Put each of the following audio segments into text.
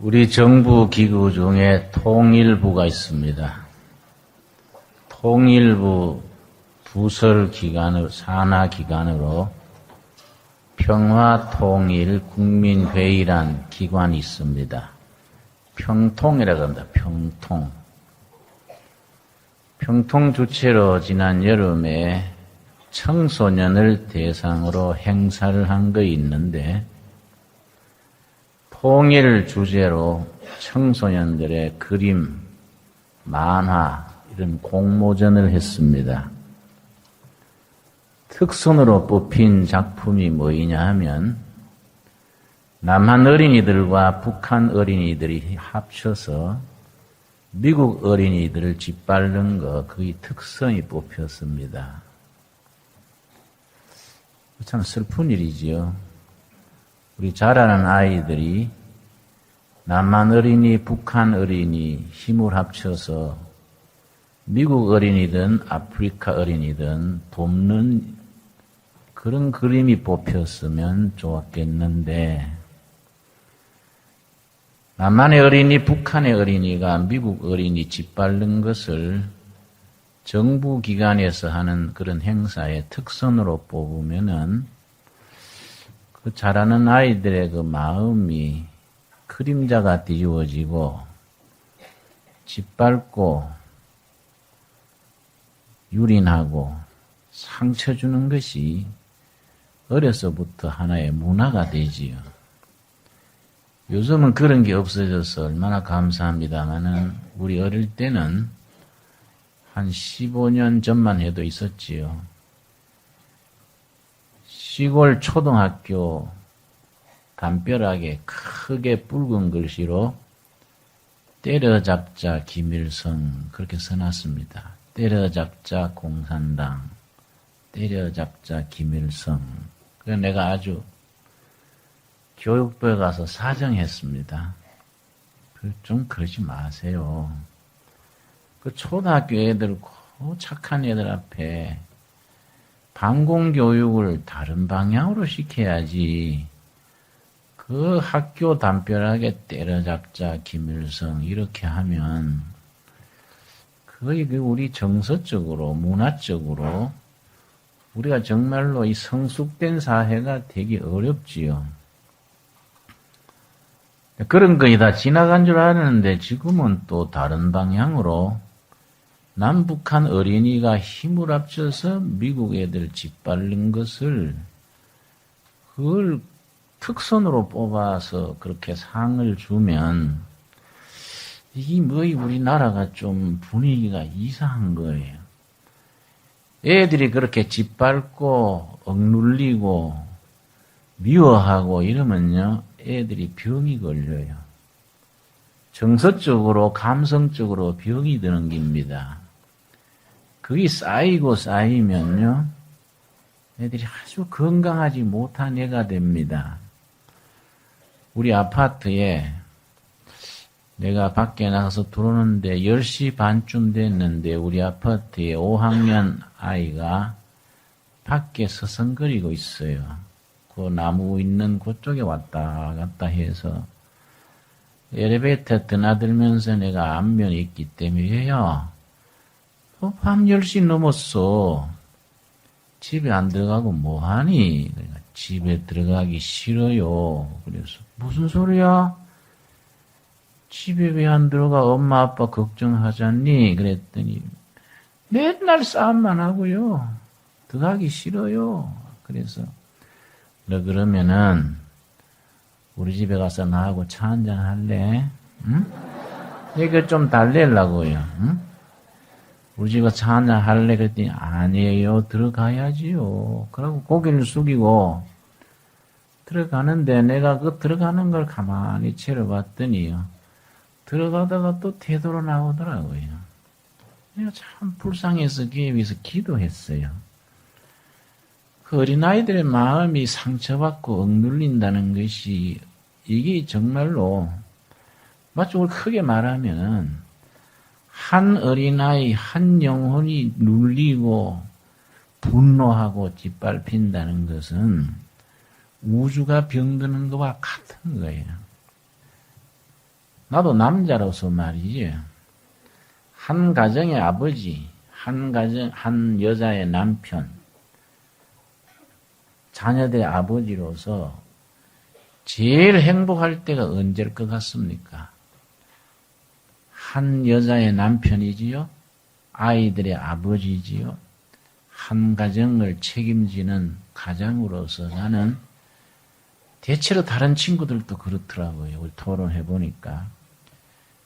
우리 정부 기구 중에 통일부가 있습니다. 통일부 부설기관으로, 산하기관으로 평화통일국민회의란 기관이 있습니다. 평통이라고 합니다. 평통. 평통 주체로 지난 여름에 청소년을 대상으로 행사를 한 거 있는데, 통일 주제로 청소년들의 그림, 만화, 이런 공모전을 했습니다. 특선으로 뽑힌 작품이 뭐이냐 하면, 남한 어린이들과 북한 어린이들이 합쳐서 미국 어린이들을 짓밟는 거, 그게 특선이 뽑혔습니다. 참 슬픈 일이지요. 우리 자라는 아이들이 남한 어린이, 북한 어린이 힘을 합쳐서 미국 어린이든 아프리카 어린이든 돕는 그런 그림이 뽑혔으면 좋았겠는데, 남한의 어린이, 북한의 어린이가 미국 어린이 짓밟는 것을 정부 기관에서 하는 그런 행사의 특선으로 뽑으면은 그 자라는 아이들의 그 마음이 그림자가 뒤집어지고 짓밟고 유린하고 상처 주는 것이 어려서부터 하나의 문화가 되지요. 요즘은 그런 게 없어져서 얼마나 감사합니다마는 우리 어릴 때는 한 15년 전만 해도 있었지요. 시골 초등학교 담벼락에 크게 붉은 글씨로 때려잡자 김일성 그렇게 써놨습니다. 때려잡자 공산당, 때려잡자 김일성. 그래서 내가 아주 교육부에 가서 사정했습니다. 좀 그러지 마세요. 그 초등학교 애들, 그 착한 애들 앞에 반공교육을 다른 방향으로 시켜야지. 그 학교 담벼락에 때려잡자 김일성 이렇게 하면 거의 우리 정서적으로, 문화적으로 우리가 정말로 이 성숙된 사회가 되기 어렵지요. 그런 거이 다 지나간 줄 알았는데 지금은 또 다른 방향으로 남북한 어린이가 힘을 합쳐서 미국 애들 짓밟는 것을 그걸 특선으로 뽑아서 그렇게 상을 주면 이게 우리나라가 좀 분위기가 이상한 거예요. 애들이 그렇게 짓밟고 억눌리고 미워하고 이러면요, 애들이 병이 걸려요. 정서적으로, 감성적으로 병이 드는 겁니다. 그게 쌓이면요, 애들이 아주 건강하지 못한 애가 됩니다. 우리 아파트에 내가 밖에 나가서 들어오는데 10시 반쯤 됐는데 우리 아파트에 5학년 아이가 밖에 서성거리고 있어요. 그 나무 있는 그쪽에 왔다 갔다 해서 엘리베이터 드나들면서 내가 안면이 있기 때문에요. 밤 10시 넘었어. 집에 안 들어가고 뭐하니? 그러니까 집에 들어가기 싫어요. 그래서 무슨 소리야? 집에 왜 안 들어가? 엄마 아빠 걱정하잖니? 그랬더니 맨날 싸움만 하고요. 들어가기 싫어요. 그래서 너 그러면은 우리 집에 가서 나하고 차 한잔 할래? 응? 이거 좀 달래려고요. 응? 우리 집에 차 한잔 할래? 그랬더니 아니에요. 들어가야지요. 그러고 고개를 숙이고 들어가는데 내가 그 들어가는 걸 가만히 채려봤더니요. 들어가다가 또 되돌아 나오더라고요. 내가 참 불쌍해서 그에 위해서 기도했어요. 그 어린아이들의 마음이 상처받고 억눌린다는 것이 이게 정말로 마치 우리 크게 말하면 한 어린아이, 한 영혼이 눌리고 분노하고 짓밟힌다는 것은 우주가 병드는 것과 같은 거예요. 나도 남자로서 말이지. 한 가정의 아버지, 한 여자의 남편, 자녀들의 아버지로서 제일 행복할 때가 언제일 것 같습니까? 한 여자의 남편이지요. 아이들의 아버지지요. 한 가정을 책임지는 가장으로서 나는 대체로 다른 친구들도 그렇더라고요. 우리 토론해 보니까.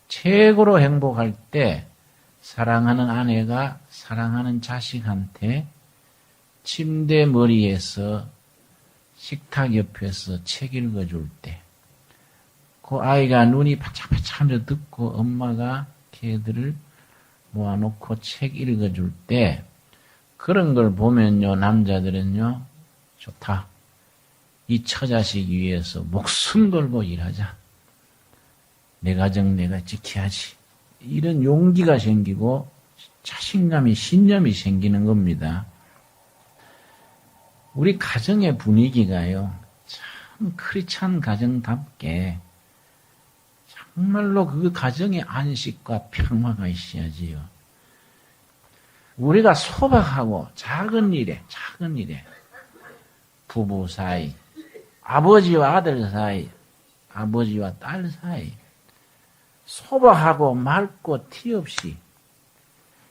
최고로 행복할 때 사랑하는 아내가 사랑하는 자식한테 침대 머리에서 식탁 옆에서 책 읽어줄 때, 그 아이가 눈이 바짝바짝하면서 듣고 엄마가 걔들을 모아놓고 책 읽어줄 때, 그런 걸 보면요, 남자들은요, 좋다. 이 처자식 위해서 목숨 걸고 일하자. 내 가정 내가 지켜야지. 이런 용기가 생기고 자신감이, 신념이 생기는 겁니다. 우리 가정의 분위기가요, 참 크리스찬 가정답게 정말로 그 가정의 안식과 평화가 있어야지요. 우리가 소박하고 작은 일에 부부 사이, 아버지와 아들 사이, 아버지와 딸 사이, 소박하고 맑고 티 없이,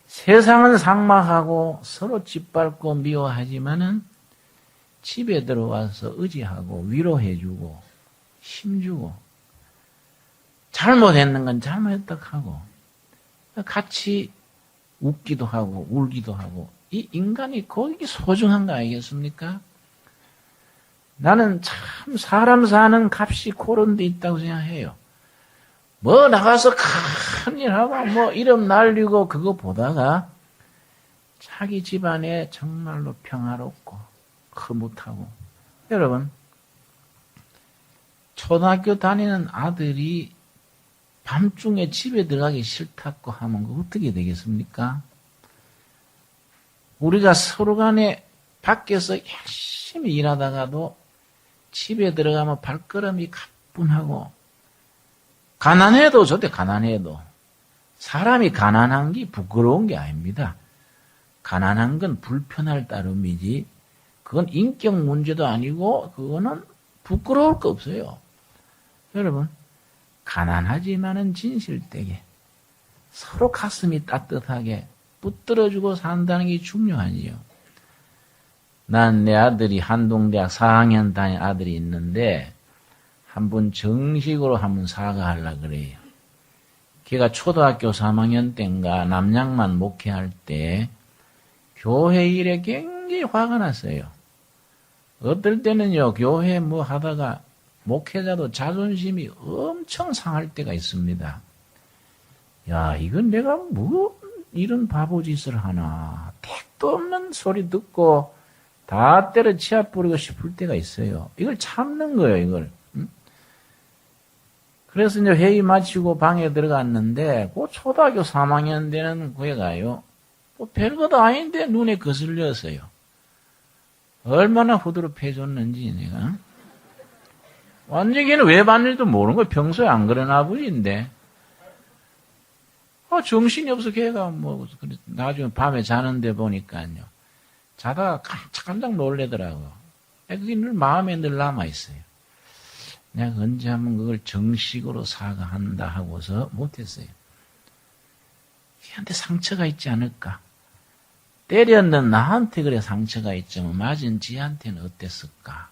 세상은 삭막하고 서로 짓밟고 미워하지만은 집에 들어와서 의지하고 위로해주고 힘주고, 잘못했는 건 잘못했다고 하고 같이 웃기도 하고 울기도 하고, 이 인간이 거기 소중한 거 아니겠습니까? 나는 참 사람 사는 값이 그런 데 있다고 생각해요. 뭐 나가서 큰일 하고 뭐 이름 날리고 그거 보다가 자기 집안에 정말로 평화롭고 흐뭇하고. 여러분, 초등학교 다니는 아들이 밤중에 집에 들어가기 싫다고 하면 그거 어떻게 되겠습니까? 우리가 서로 간에 밖에서 열심히 일하다가도 집에 들어가면 발걸음이 가뿐하고, 가난해도 좋대. 가난해도 사람이 가난한 게 부끄러운 게 아닙니다. 가난한 건 불편할 따름이지 그건 인격 문제도 아니고 그거는 부끄러울 거 없어요. 여러분, 가난하지만은 진실되게 서로 가슴이 따뜻하게 붙들어주고 산다는 게 중요하지요. 난 내 아들이 한동대학 4학년 다닌 아들이 있는데 한번 정식으로 한번 사과하려고 그래요. 걔가 초등학교 3학년 때인가 남양만 목회할 때 교회 일에 굉장히 화가 났어요. 어떨 때는요, 교회 뭐 하다가 목회자도 자존심이 엄청 상할 때가 있습니다. 야, 이건 내가 뭐 이런 바보짓을 하나. 택도 없는 소리 듣고 다 때려 치아 뿌리고 싶을 때가 있어요. 이걸 참는 거예요, 이걸. 그래서 이제 회의 마치고 방에 들어갔는데, 그 초등학교 3학년 되는 그 애가요, 뭐 별것도 아닌데 눈에 거슬렸어요. 얼마나 후드럽해졌는지 내가. 완전히 걔는 왜 봤는지도 모르는 거예요. 평소에 안 그러나 보이는데. 정신이 없어, 걔가 뭐, 나중에 밤에 자는데 보니까요. 자다가 깜짝 놀래더라고요. 그게 늘 마음에 늘 남아있어요. 내가 언제 한번 그걸 정식으로 사과한다 하고서 못했어요. 걔한테 상처가 있지 않을까? 때렸는 나한테 그래 상처가 있지만 맞은 지한테는 어땠을까?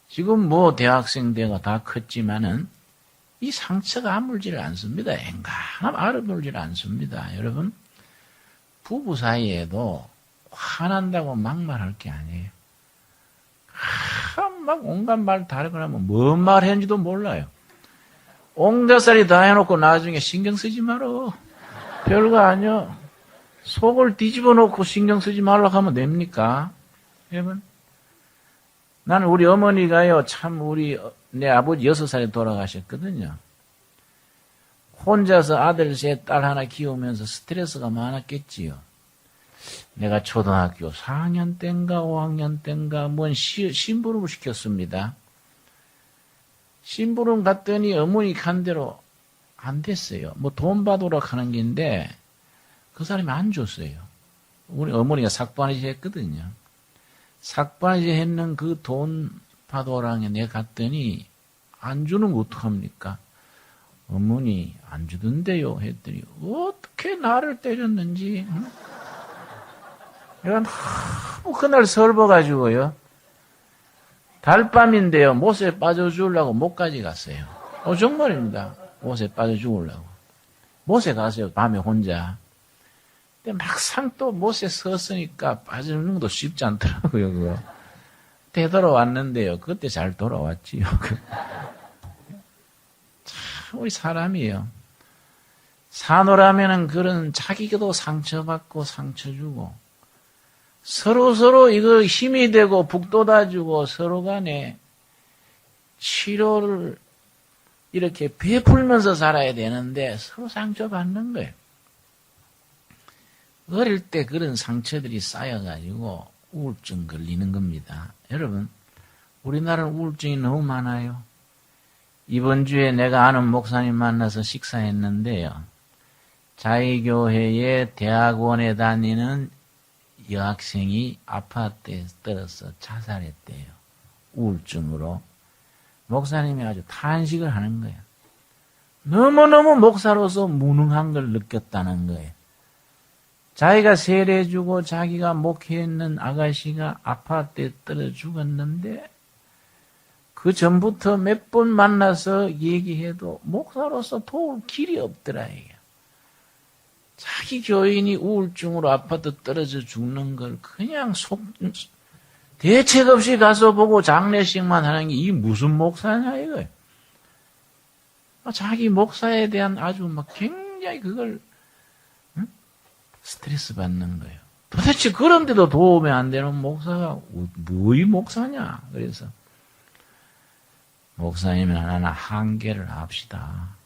지금 뭐 대학생 때가 다 컸지만은 이 상처가 아물지를 않습니다. 앵간함 알아보질 않습니다. 여러분, 부부 사이에도 화난다고 막말할 게 아니에요. 막 온갖 말 다르고 나면 뭔 말 했는지도 몰라요. 옹자살이 다 해놓고 나중에 신경 쓰지 말어. 별거 아니야. 속을 뒤집어 놓고 신경 쓰지 말라고 하면 됩니까? 여러분, 나는 우리 어머니가요, 참 내 아버지 6살에 돌아가셨거든요. 혼자서 아들 셋, 딸 하나 키우면서 스트레스가 많았겠지요. 내가 초등학교 4학년 때인가 5학년 때인가 뭔 심부름을 시켰습니다. 심부름 갔더니 어머니 간 대로 안 됐어요. 뭐 돈 받으러 가는 게인데 그 사람이 안 줬어요. 우리 어머니가 삭발이지 했거든요. 삭발이지 했는 그 돈 받으러에 내가 갔더니 안 주는 거 어떡합니까? 어머니 안 주던데요 했더니 어떻게 나를 때렸는지 응? 내가 너무 그날 설버가지고요. 달밤인데요. 못에 빠져 죽으려고 못까지 갔어요. 정말입니다. 못에 빠져 죽으려고. 못에 갔어요. 밤에 혼자. 근데 막상 또 못에 섰으니까 빠지는 것도 쉽지 않더라고요. 그거. 되돌아왔는데요. 그때 잘 돌아왔지요. 참 우리 사람이에요. 사노라면은 그런 자기도 상처받고 상처 주고 서로 이거 힘이 되고 북돋아주고 서로 간에 치료를 이렇게 베풀면서 살아야 되는데 서로 상처받는 거예요. 어릴 때 그런 상처들이 쌓여가지고 우울증 걸리는 겁니다. 여러분, 우리나라는 우울증이 너무 많아요. 이번 주에 내가 아는 목사님 만나서 식사했는데요. 자기교회의 대학원에 다니는 여학생이 아파트에 떨어져 자살했대요. 우울증으로. 목사님이 아주 탄식을 하는 거예요. 너무너무 목사로서 무능한 걸 느꼈다는 거예요. 자기가 세례주고 자기가 목회했는 아가씨가 아파트에 떨어져 죽었는데 그 전부터 몇 번 만나서 얘기해도 목사로서 도울 길이 없더라 이게. 자기 교인이 우울증으로 아파트 떨어져 죽는 걸 그냥 대책 없이 가서 보고 장례식만 하는 게 이게 무슨 목사냐 이거예요. 자기 목사에 대한 아주 막 굉장히 그걸 스트레스 받는 거예요. 도대체 그런데도 도움이 안 되는 목사가 뭐의 목사냐. 그래서 목사님은 하나 한계를 합시다.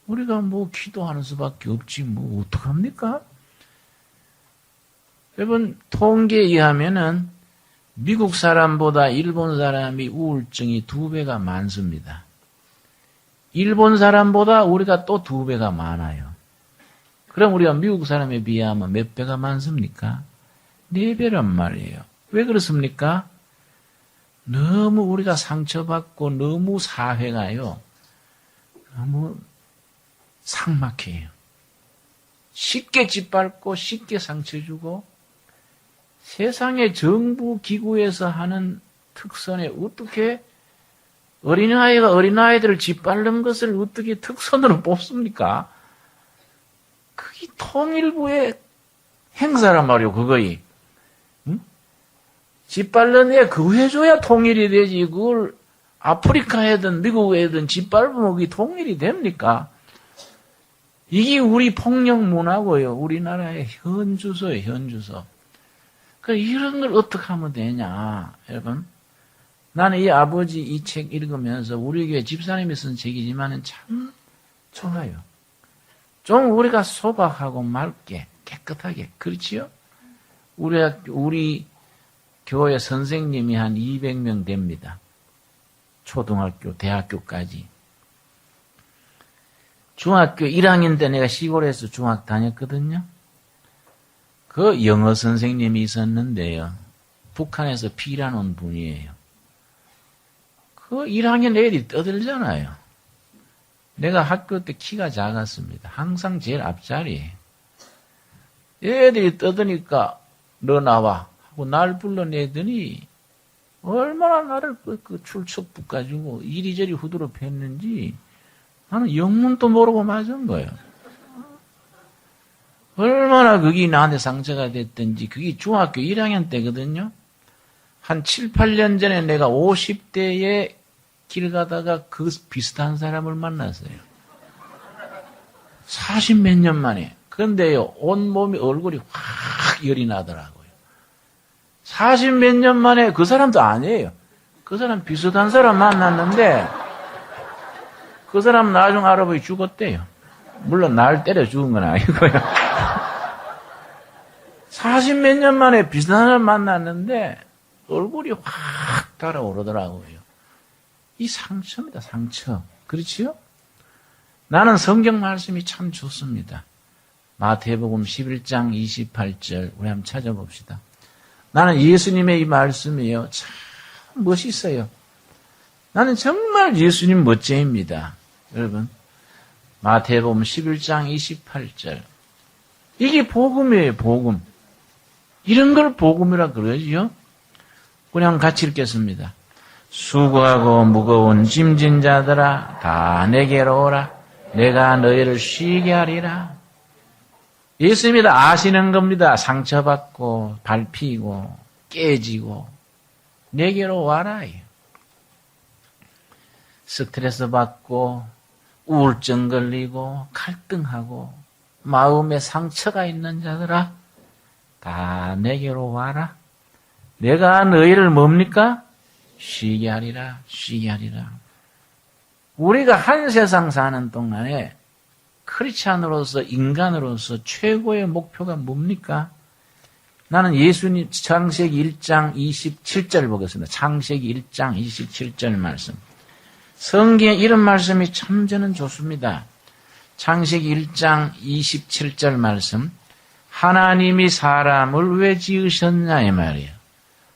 우리가 뭐 기도하는 수밖에 없지 뭐 어떡합니까? 여러분 통계에 의하면은 미국 사람보다 일본 사람이 우울증이 2배가 많습니다. 일본 사람보다 우리가 또 2배가 많아요. 그럼 우리가 미국 사람에 비하면 몇 배가 많습니까? 4배란 말이에요. 왜 그렇습니까? 너무 우리가 상처받고 너무 사회가요. 너무 삭막해요. 쉽게 짓밟고 쉽게 상처 주고 세상의 정부 기구에서 하는 특선에 어떻게 어린아이가 어린아이들을 짓밟는 것을 어떻게 특선으로 뽑습니까? 그게 통일부의 행사란 말이오, 그거이. 응? 짓밟는 애 그거 해줘야 통일이 되지. 그걸 아프리카에든 미국에든 짓밟으면 그게 통일이 됩니까? 이게 우리 폭력 문화고요. 우리나라의 현주소예요, 현주소. 이런 걸 어떻게 하면 되냐, 여러분. 나는 이 아버지 이 책 읽으면서 우리 교회 집사님이 쓴 책이지만 참 좋아요. 좀 우리가 소박하고 맑게 깨끗하게 그렇지요? 우리 교회 선생님이 한 200명 됩니다. 초등학교, 대학교까지. 중학교 1학년 때 내가 시골에서 중학교 다녔거든요. 그 영어 선생님이 있었는데요. 북한에서 피난 분이에요. 그 1학년 애들이 떠들잖아요. 내가 학교 때 키가 작았습니다. 항상 제일 앞자리에. 애들이 떠드니까 너 나와 하고 날 불러내더니 얼마나 나를 그 출석 붙가지고 이리저리 후드로 팼는지 나는 영문도 모르고 맞은 거예요. 얼마나 그게 나한테 상처가 됐든지 그게 중학교 1학년 때거든요. 한 7, 8년 전에 내가 50대에 길 가다가 그 비슷한 사람을 만났어요. 40 몇 년 만에. 그런데요, 온몸이 얼굴이 확 열이 나더라고요. 40 몇 년 만에 그 사람도 아니에요. 그 사람 비슷한 사람 만났는데 그 사람 나중 알아보니 죽었대요. 물론 날 때려 죽은 건 아니고요. 40 몇 년 만에 비슷한 사람 만났는데 얼굴이 확 달아오르더라고요. 이 상처입니다, 상처. 그렇지요? 나는 성경 말씀이 참 좋습니다. 마태복음 11장 28절 우리 한번 찾아봅시다. 나는 예수님의 이 말씀이요 참 멋있어요. 나는 정말 예수님 멋쟁입니다. 여러분 마태복음 11장 28절 이게 복음이에요. 복음. 이런 걸 복음이라 그러지요. 그냥 같이 읽겠습니다. 수고하고 무거운 짐진 자들아 다 내게로 오라. 내가 너희를 쉬게 하리라. 예수님이 다 아시는 겁니다. 상처받고 밟히고 깨지고 내게로 와라. 스트레스 받고 우울증 걸리고 갈등하고 마음에 상처가 있는 자들아 다 내게로 와라. 내가 너희를 뭡니까? 쉬게 하리라. 쉬게 하리라. 우리가 한 세상 사는 동안에 크리스찬으로서 인간으로서 최고의 목표가 뭡니까? 나는 예수님 창세기 1장 27절 보겠습니다. 창세기 1장 27절 말씀. 성경에 이런 말씀이 참 저는 좋습니다. 창세기 1장 27절 말씀. 하나님이 사람을 왜 지으셨냐 이 말이에요.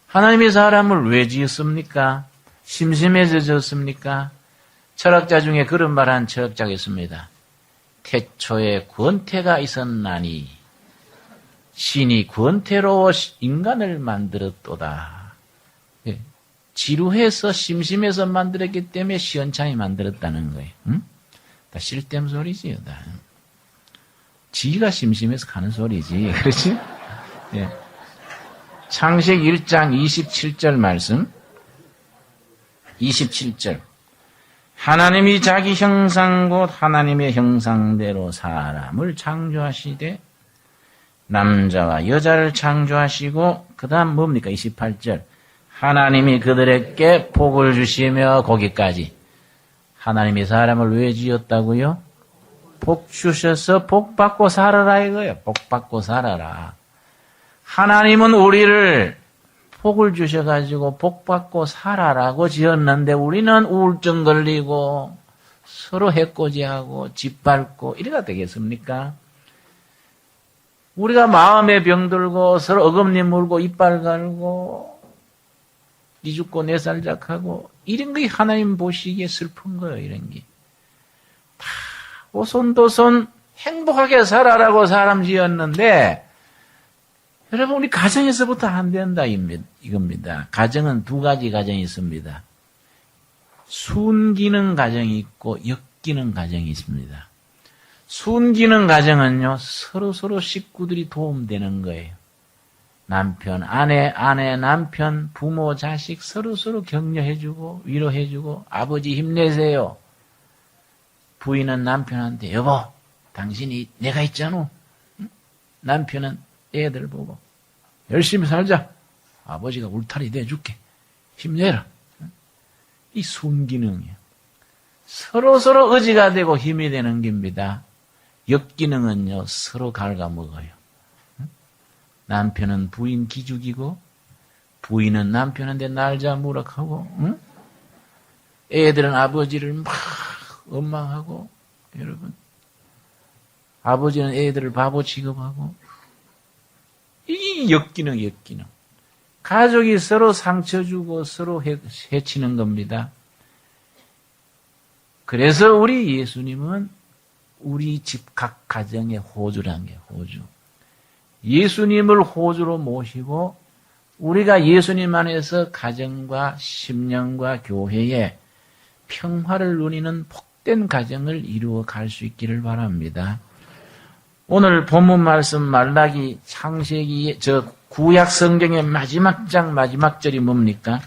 하나님이 사람을 왜 지었습니까? 심심해서 지었습니까? 철학자 중에 그런 말한 철학자가 있습니다. 태초에 권태가 있었나니 신이 권태로 인간을 만들었도다. 지루해서 심심해서 만들었기 때문에 시원찮게 만들었다는 거예요. 응? 다 쓸데없는 소리지요. 다. 지가 심심해서 가는 소리지. 그렇지? 예. 창세기 1장 27절 말씀. 27절. 하나님이 자기 형상 곧 하나님의 형상대로 사람을 창조하시되 남자와 여자를 창조하시고 그 다음 뭡니까? 28절. 하나님이 그들에게 복을 주시며 거기까지. 하나님이 사람을 왜 지었다고요? 복 주셔서 복 받고 살아라 이거예요. 복 받고 살아라. 하나님은 우리를 복을 주셔가지고 복 받고 살아라고 지었는데 우리는 우울증 걸리고 서로 해코지하고 짓밟고 이래가 되겠습니까? 우리가 마음에 병들고 서로 어금니 물고 이빨 갈고 니 죽고 내 살작하고 이런 게 하나님 보시기에 슬픈 거예요. 이런 게. 다 오손도손 행복하게 살아라고 사람 지었는데 여러분 우리 가정에서부터 안 된다 이겁니다. 가정은 두 가지 가정이 있습니다. 순기능 가정이 있고 역기능 가정이 있습니다. 순기능 가정은요 서로 식구들이 도움되는 거예요. 남편, 아내, 남편, 부모, 자식 서로 격려해주고 위로해주고 아버지 힘내세요. 부인은 남편한테 여보 당신이 내가 있잖아. 응? 남편은 애들 보고 열심히 살자. 아버지가 울타리 대줄게. 힘내라. 응? 이 순기능이에요. 서로 의지가 되고 힘이 되는 겁니다. 역기능은요 서로 갉아먹어요. 남편은 부인 기죽이고 부인은 남편한테 날자무락하고 응? 애들은 아버지를 막 원망하고 여러분 아버지는 애들을 바보 취급하고 이 역기능 가족이 서로 상처 주고 서로 해치는 겁니다. 그래서 우리 예수님은 우리 집 각 가정의 호주란 게 호주. 예수님을 호주로 모시고 우리가 예수님 안에서 가정과 심령과 교회에 평화를 누리는 복된 가정을 이루어 갈 수 있기를 바랍니다. 오늘 본문 말씀 말라기 창세기 구약 성경의 마지막 장 마지막 절이 뭡니까?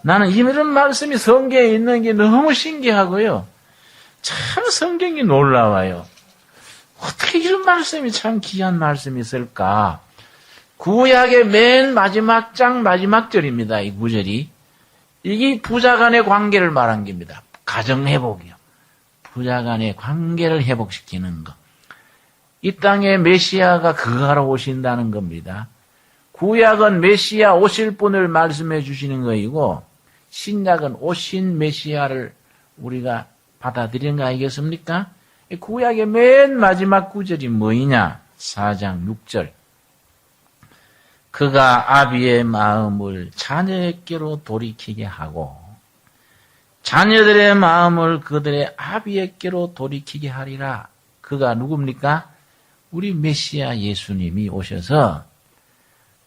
나는 이런 말씀이 성경에 있는 게 너무 신기하고요. 참 성경이 놀라워요. 어떻게 이런 말씀이 참 귀한 말씀이 있을까? 구약의 맨 마지막 장 마지막 절입니다. 이 구절이. 이게 부자 간의 관계를 말한 겁니다. 가정 회복이요. 부자 간의 관계를 회복시키는 것. 이 땅에 메시아가 그거하러 오신다는 겁니다. 구약은 메시아 오실 분을 말씀해 주시는 거이고 신약은 오신 메시아를 우리가 받아들이는 거 아니겠습니까? 구약의 맨 마지막 구절이 뭐이냐? 4장 6절. 그가 아비의 마음을 자녀에게로 돌이키게 하고 자녀들의 마음을 그들의 아비에게로 돌이키게 하리라. 그가 누굽니까? 우리 메시아 예수님이 오셔서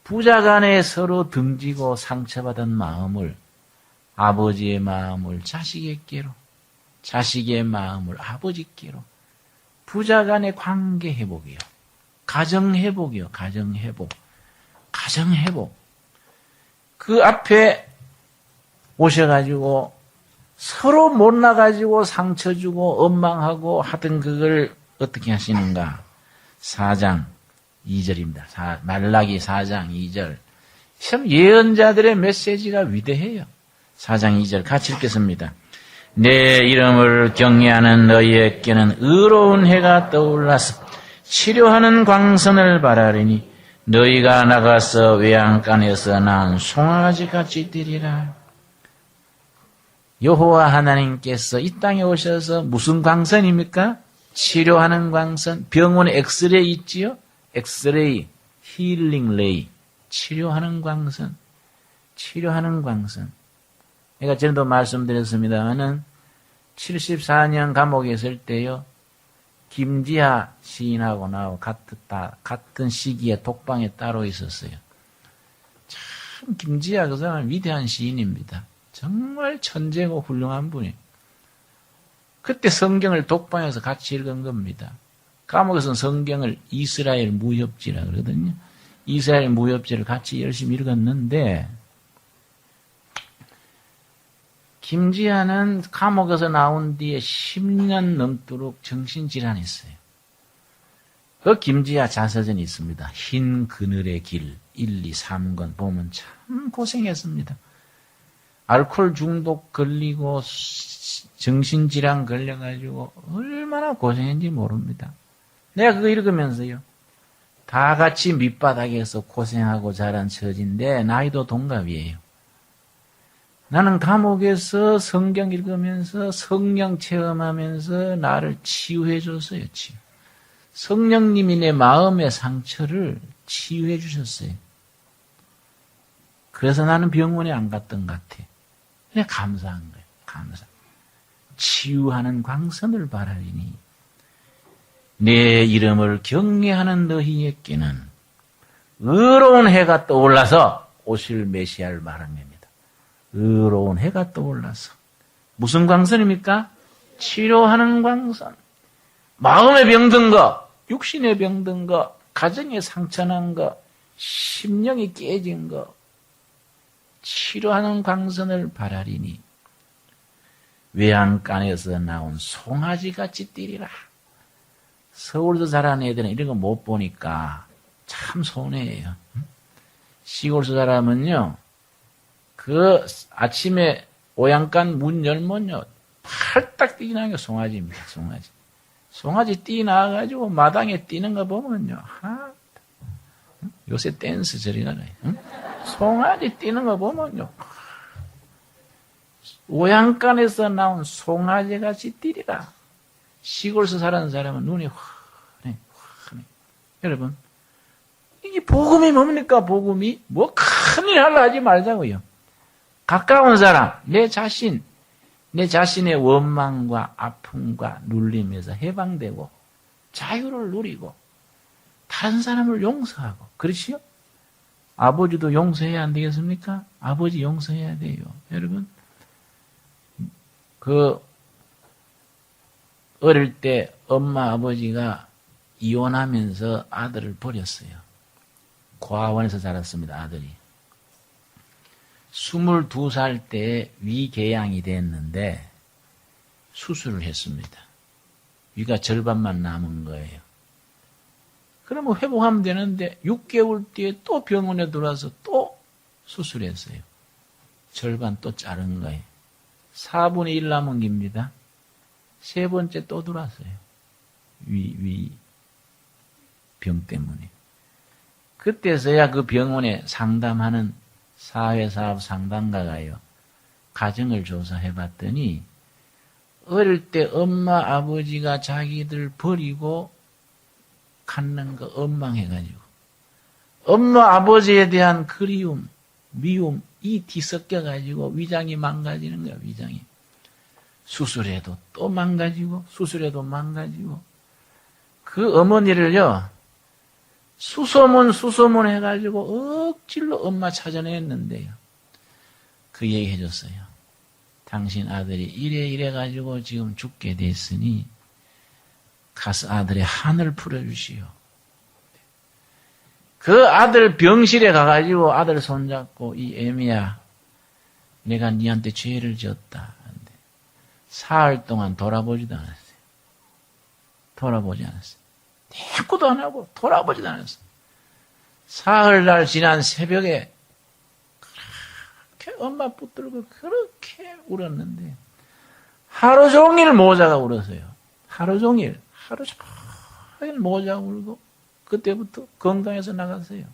부자간에 서로 등지고 상처받은 마음을, 아버지의 마음을 자식에게로, 자식의 마음을 아버지께로, 부자간의 관계 회복이요, 가정 회복이요, 가정 회복, 가정 회복. 그 앞에 오셔가지고 서로 못나가지고 상처 주고 원망하고 하던 그걸 어떻게 하시는가? 4장 2절입니다. 말라기 4장 2절. 참 예언자들의 메시지가 위대해요. 4장 2절 같이 읽겠습니다. 내 이름을 경외하는 너희에게는 의로운 해가 떠올라서 치료하는 광선을 바라리니 너희가 나가서 외양간에서 난 송아지같이 되리라. 여호와 하나님께서 이 땅에 오셔서 무슨 광선입니까? 치료하는 광선. 병원에 엑스레이 있지요? 엑스레이, 힐링 레이. 치료하는 광선. 치료하는 광선. 제가 전에도 말씀드렸습니다마는 74년 감옥에 있을 때요, 김지하 시인하고 나하고 같은 시기에 독방에 따로 있었어요. 참 김지하 그 사람은 위대한 시인입니다. 정말 천재고 훌륭한 분이에요. 그때 성경을 독방에서 같이 읽은 겁니다. 감옥에서는 성경을 이스라엘 무협지라 그러거든요. 이스라엘 무협지를 같이 열심히 읽었는데 김지하는 감옥에서 나온 뒤에 10년 넘도록 정신질환했어요. 그 김지하 자서전이 있습니다. 흰 그늘의 길 1, 2, 3권 보면 참 고생했습니다. 알코올 중독 걸리고 정신질환 걸려가지고 얼마나 고생했는지 모릅니다. 내가 그거 읽으면서요. 다 같이 밑바닥에서 고생하고 자란 처지인데 나이도 동갑이에요. 나는 감옥에서 성경 읽으면서 성령 체험하면서 나를 치유해 줬어요. 치유. 성령님이 내 마음의 상처를 치유해 주셨어요. 그래서 나는 병원에 안 갔던 것 같아. 그냥 감사한 거예요. 감사. 치유하는 광선을 바라리니 내 이름을 경외하는 너희에게는 의로운 해가 떠올라서 오실 메시아를 말한 겁니다. 의로운 해가 떠올라서. 무슨 광선입니까? 치료하는 광선. 마음에 병든 거, 육신에 병든 거, 가정에 상처난 거, 심령이 깨진 거, 치료하는 광선을 바라리니 외양간에서 나온 송아지같이 뛰리라. 서울서 자란 애들은 이런 거 못 보니까 참 손해예요. 시골서 자라면요, 그 아침에 오양간 문 열면요, 팔딱 뛰어나는 게 송아지입니다. 송아지. 송아지 뛰어나와가지고 마당에 뛰는 거 보면요, 요새 댄스 저리 가네. 송아지 뛰는 거 보면요, 오양간에서 나온 송아지같이 뛰리라. 시골에서 사는 사람은 눈이 환해. 여러분, 이게 복음이 뭡니까, 복음이? 뭐 큰일 하려 하지 말자고요. 가까운 사람, 내 자신의 원망과 아픔과 눌림에서 해방되고 자유를 누리고 다른 사람을 용서하고, 그렇지요? 아버지도 용서해야 안 되겠습니까? 아버지 용서해야 돼요. 여러분, 어릴 때 엄마 아버지가 이혼하면서 아들을 버렸어요. 고아원에서 자랐습니다, 아들이. 22살 때 위궤양이 됐는데 수술을 했습니다. 위가 절반만 남은 거예요. 그러면 회복하면 되는데 6개월 뒤에 또 병원에 들어와서 또 수술했어요. 절반 또 자른 거예요. 4분의 1 남은 겁니다. 세 번째 또 들어왔어요. 위 병 때문에. 그때서야 그 병원에 상담하는 사회사업 상담가가요, 가정을 조사해 봤더니 어릴 때 엄마, 아버지가 자기들 버리고 갖는 거 원망해가지고 엄마, 아버지에 대한 그리움, 미움, 이 뒤섞여가지고 위장이 망가지는 거야, 위장이. 수술해도 또 망가지고, 수술해도 망가지고. 그 어머니를요, 수소문 해가지고 억질로 엄마 찾아냈는데요. 그 얘기 해줬어요. 당신 아들이 이래가지고 지금 죽게 됐으니, 가서 아들의 한을 풀어주시오. 그 아들 병실에 가가지고 아들 손잡고, 이 애미야, 내가 니한테 죄를 지었다. 사흘 동안 돌아보지도 않았어요. 돌아보지 않았어요. 대꾸도 안 하고 돌아보지도 않았어요. 사흘날 지난 새벽에 그렇게 엄마 붙들고 그렇게 울었는데 하루 종일 모자가 울었어요. 하루 종일 모자가 울고 그때부터 건강해서 나갔어요.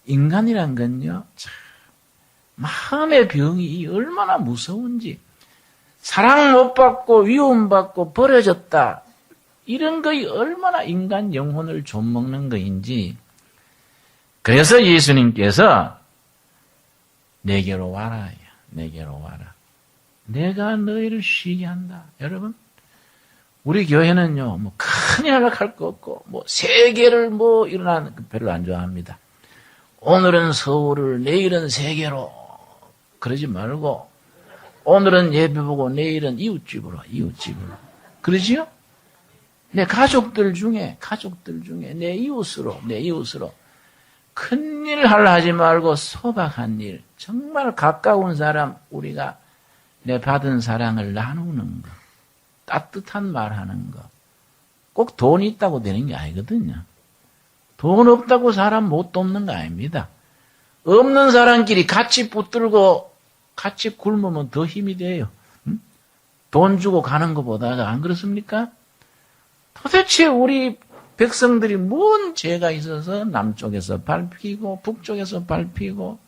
인간이란 건요, 참 마음의 병이 얼마나 무서운지, 사랑 못 받고 위움받고 버려졌다, 이런 것이 얼마나 인간 영혼을 좀먹는 것인지. 그래서 예수님께서 내게로 와라, 내게로 와라. 내가 너희를 쉬게 한다. 여러분, 우리 교회는요, 뭐 큰일 할 거 없고, 뭐 세계를 뭐 일어나는 거 별로 안 좋아합니다. 오늘은 서울을, 내일은 세계로 그러지 말고, 오늘은 예배 보고 내일은 이웃집으로. 그러지요? 내 가족들 중에 내 이웃으로 큰일 하려 하지 말고 소박한 일, 정말 가까운 사람, 우리가 내 받은 사랑을 나누는 거, 따뜻한 말 하는 거. 꼭 돈이 있다고 되는 게 아니거든요. 돈 없다고 사람 못 돕는 거 아닙니다. 없는 사람끼리 같이 붙들고 같이 굶으면 더 힘이 돼요. 응? 돈 주고 가는 것보다가, 안 그렇습니까? 도대체 우리 백성들이 뭔 죄가 있어서 남쪽에서 밟히고 북쪽에서 밟히고.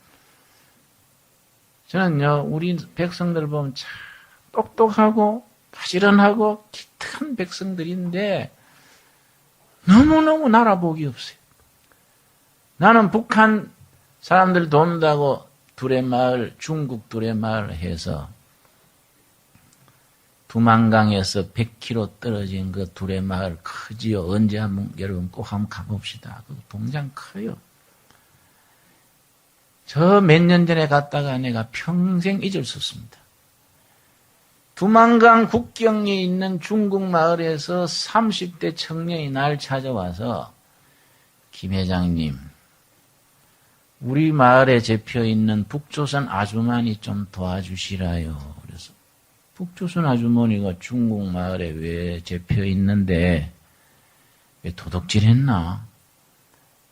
저는요, 우리 백성들 보면 참 똑똑하고 바지런하고 기특한 백성들인데 너무너무 나라 복이 없어요. 나는 북한 사람들 돈다고 두레마을, 중국 두레마을 해서 두만강에서 100km 떨어진 그 두레마을 크지요. 언제 한번, 여러분 꼭 한번 가봅시다. 그 동장 커요. 저 몇 년 전에 갔다가 내가 평생 잊을 수 없습니다. 두만강 국경에 있는 중국 마을에서 30대 청년이 날 찾아와서, 김 회장님, 우리 마을에 잡혀있는 북조선 아주머니 좀 도와주시라요. 그래서 북조선 아주머니가 중국 마을에 왜 잡혀있는데 왜 도둑질했나?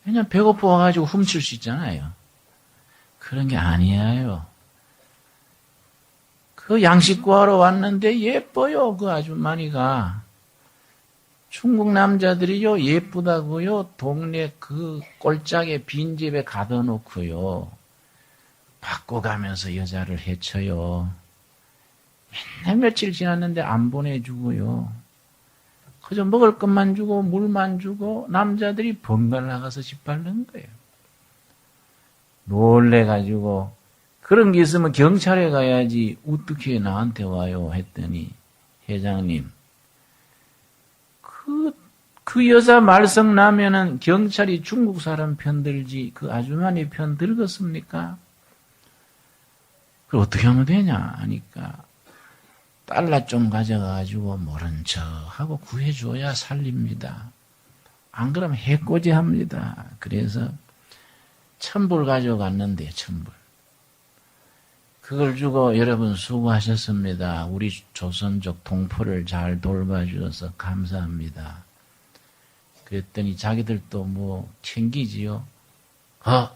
그냥 배고파 와가지고 훔칠 수 있잖아요. 그런 게 아니에요. 그 양식 구하러 왔는데 예뻐요, 그 아주머니가. 중국 남자들이요, 예쁘다고요, 동네 그 꼴짝에 빈집에 가둬 놓고요, 바꿔가면서 여자를 해쳐요. 맨날 며칠 지났는데 안 보내주고요. 그저 먹을 것만 주고 물만 주고 남자들이 번갈 나가서 짓밟는 거예요. 놀래가지고, 그런 게 있으면 경찰에 가야지 어떻게 나한테 와요 했더니, 회장님, 그 여자 말썽 나면은 경찰이 중국 사람 편 들지 그 아주머니 편 들겠습니까? 그걸 어떻게 하면 되냐 하니까, 달러 좀 가져가가지고 모른 척하고 구해줘야 살립니다. 안 그러면 해코지 합니다. 그래서 1,000불 가져갔는데, 1,000불. 그걸 주고 여러분 수고하셨습니다. 우리 조선족 동포를 잘 돌봐주셔서 감사합니다. 그랬더니 자기들도 뭐 챙기지요.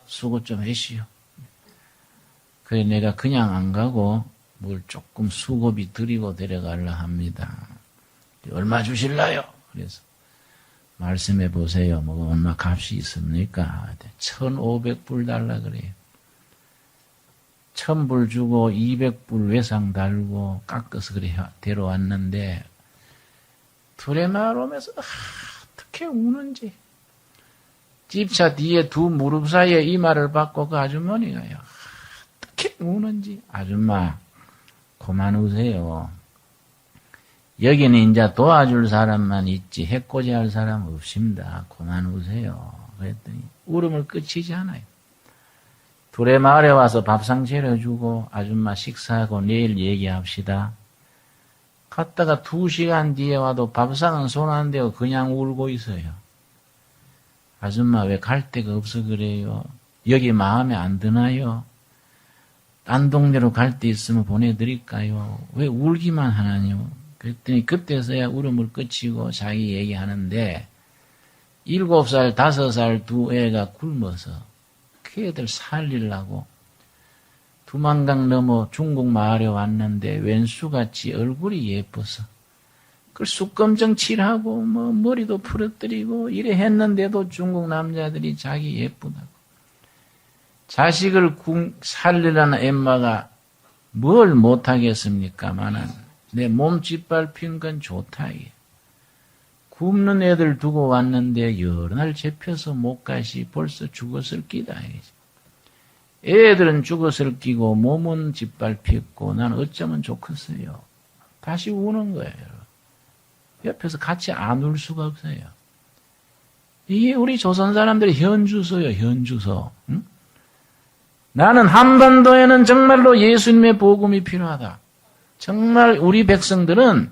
수고 좀 하시오. 그래 내가 그냥 안 가고 뭘 조금 수고비 드리고 데려가려 합니다. 얼마 주실라요? 그래서 말씀해 보세요. 뭐 얼마 값이 있습니까? 1,500불 달라 그래요. 1000불 주고 200불 외상 달고 깎아서 그래 데려왔는데 둘의 마을 오면서 어떻게 우는지 집차 뒤에 두 무릎 사이에 이마를 받고 그 아주머니가요. 어떻게 우는지. 아줌마 그만 우세요. 여기는 이제 도와줄 사람만 있지 해코지할 사람 없습니다. 그만 우세요. 그랬더니 울음을 그치지 않아요. 둘의 마을에 와서 밥상 차려주고 아줌마 식사하고 내일 얘기합시다. 갔다가 2시간 뒤에 와도 밥상은 손 안 대고 그냥 울고 있어요. 아줌마 왜 갈 데가 없어 그래요? 여기 마음에 안 드나요? 딴 동네로 갈 데 있으면 보내드릴까요? 왜 울기만 하나요? 그랬더니 그때서야 울음을 그치고 자기 얘기하는데 7살, 5살 두 애가 굶어서 그 애들 살리려고 두만강 넘어 중국 마을에 왔는데 웬수같이 얼굴이 예뻐서 그 쑥검정 칠하고 뭐 머리도 풀어뜨리고 이래 했는데도 중국 남자들이 자기 예쁘다고. 자식을 살리라는 엠마가 뭘 못하겠습니까마는 내 몸 짓밟힌 건 좋다. 이게. 굶는 애들 두고 왔는데 여러 날 잡혀서 못 가시 벌써 죽었을 끼다. 애들은 죽었을 끼고 몸은 짓밟혔고 난 어쩌면 좋겠어요. 다시 우는 거예요. 옆에서 같이 안 울 수가 없어요. 이게 우리 조선 사람들의 현주소요. 현주소. 응? 나는 한반도에는 정말로 예수님의 복음이 필요하다. 정말 우리 백성들은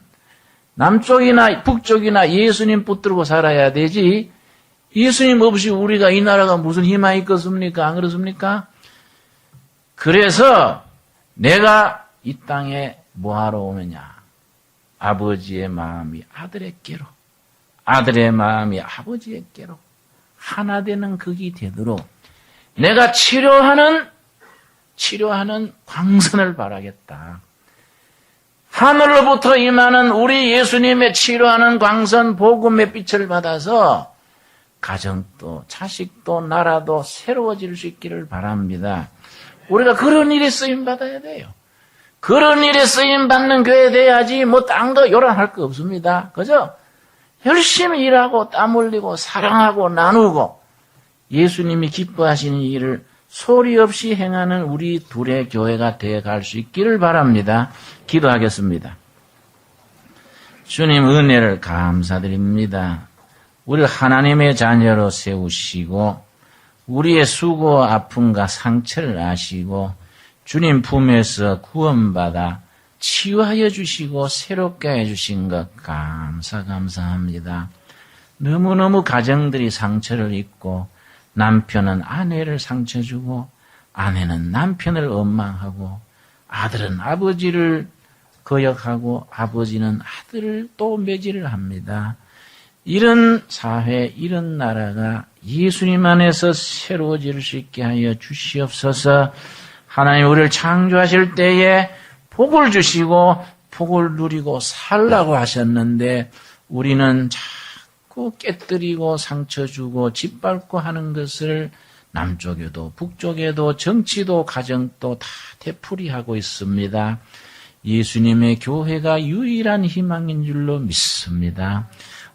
남쪽이나 북쪽이나 예수님 붙들고 살아야 되지 예수님 없이 우리가 이 나라가 무슨 희망이 있겠습니까? 안 그렇습니까? 그래서 내가 이 땅에 뭐하러 오느냐? 아버지의 마음이 아들에게로, 아들의 마음이 아버지에게로 하나 되는 극이 되도록 내가 치료하는 광선을 바라겠다. 하늘로부터 임하는 우리 예수님의 치료하는 광선 복음의 빛을 받아서 가정도 자식도 나라도 새로워질 수 있기를 바랍니다. 우리가 그런 일에 쓰임 받아야 돼요. 그런 일에 쓰임 받는 교회 돼야지 뭐 딴 거 요란할 거 없습니다. 그죠? 열심히 일하고 땀 흘리고 사랑하고 나누고 예수님이 기뻐하시는 일을 소리 없이 행하는 우리 둘의 교회가 되어갈 수 있기를 바랍니다. 기도하겠습니다. 주님 은혜를 감사드립니다. 우리를 하나님의 자녀로 세우시고 우리의 수고 아픔과 상처를 아시고 주님 품에서 구원받아 치유하여 주시고 새롭게 해주신 것 감사합니다. 너무너무 가정들이 상처를 입고 남편은 아내를 상처 주고 아내는 남편을 원망하고 아들은 아버지를 거역하고 아버지는 아들을 또 매질을 합니다. 이런 사회, 이런 나라가 예수님 안에서 새로워질 수 있게 하여 주시옵소서. 하나님 우리를 창조하실 때에 복을 주시고 복을 누리고 살라고 하셨는데 우리는 자꾸 깨뜨리고 상처 주고 짓밟고 하는 것을 남쪽에도 북쪽에도 정치도 가정도 다 되풀이하고 있습니다. 예수님의 교회가 유일한 희망인 줄로 믿습니다.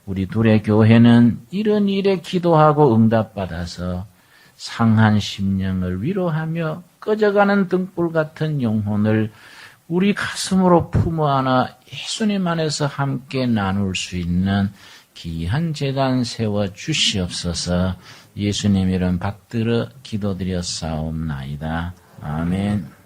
우리 둘의 교회는 이런 일에 기도하고 응답받아서 상한 심령을 위로하며 꺼져가는 등불 같은 영혼을 우리 가슴으로 품어 안아 예수님 안에서 함께 나눌 수 있는 귀한 재단 세워 주시옵소서. 예수님 이름 받들어 기도드렸사옵나이다. 아멘.